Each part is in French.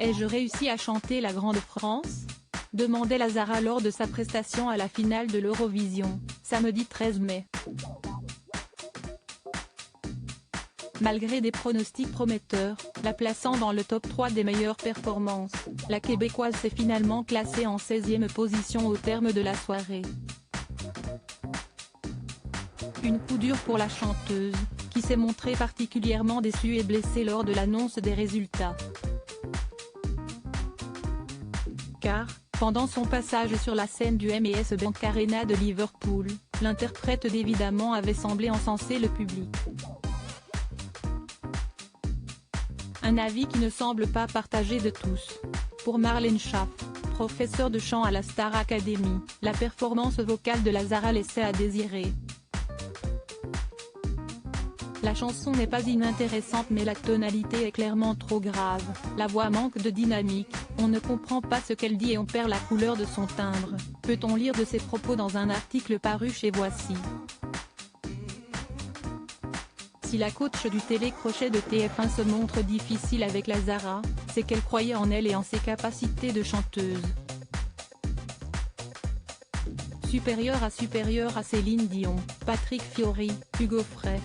Ai-je réussi à chanter la Grande France ? Demandait Lazara lors de sa prestation à la finale de l'Eurovision, samedi 13 mai. Malgré des pronostics prometteurs, la plaçant dans le top 3 des meilleures performances, la Québécoise s'est finalement classée en 16e position au terme de la soirée. Une coup dure pour la chanteuse, qui s'est montrée particulièrement déçue et blessée lors de l'annonce des résultats. Car, pendant son passage sur la scène du M&S Bank Arena de Liverpool, l'interprète d'Évidemment avait semblé encenser le public. Un avis qui ne semble pas partagé de tous. Pour Marlène Schaff, professeure de chant à la Star Academy, la performance vocale de Lazara laissait à désirer. La chanson n'est pas inintéressante mais la tonalité est clairement trop grave, la voix manque de dynamique, on ne comprend pas ce qu'elle dit et on perd la couleur de son timbre, peut-on lire de ses propos dans un article paru chez Voici. Si la coach du télécrochet de TF1 se montre difficile avec Lazara, c'est qu'elle croyait en elle et en ses capacités de chanteuse. Supérieure à Céline Dion, Patrick Fiori, Hugo Frey.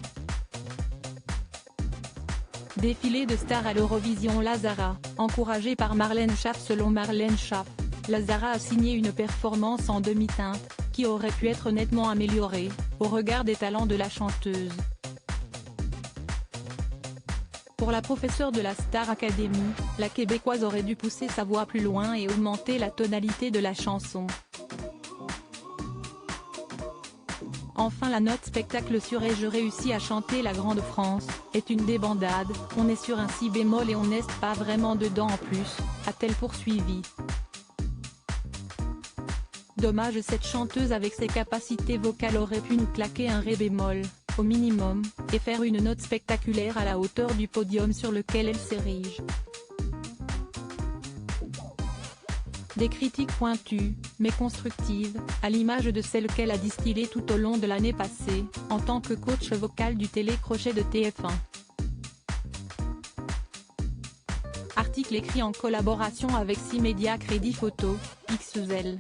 Défilé de stars à l'Eurovision. Lazara, encouragée par Marlène Schaff. Selon Marlène Schaff, Lazara a signé une performance en demi-teinte, qui aurait pu être nettement améliorée, au regard des talents de la chanteuse. Pour la professeure de la Star Academy, la Québécoise aurait dû pousser sa voix plus loin et augmenter la tonalité de la chanson. Enfin la note spectacle sur Ai-je réussi à chanter la Grande France, est une débandade, on est sur un si bémol et on n'est pas vraiment dedans en plus, a-t-elle poursuivi. Dommage, cette chanteuse avec ses capacités vocales aurait pu nous claquer un ré bémol, au minimum, et faire une note spectaculaire à la hauteur du podium sur lequel elle s'érige. Des critiques pointues, mais constructives, à l'image de celles qu'elle a distillées tout au long de l'année passée, en tant que coach vocal du télécrochet de TF1. Article écrit en collaboration avec 6 médias Crédit Photo, Pixel.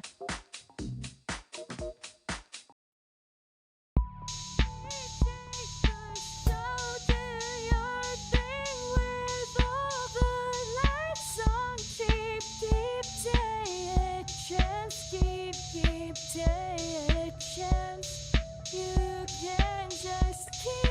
Keep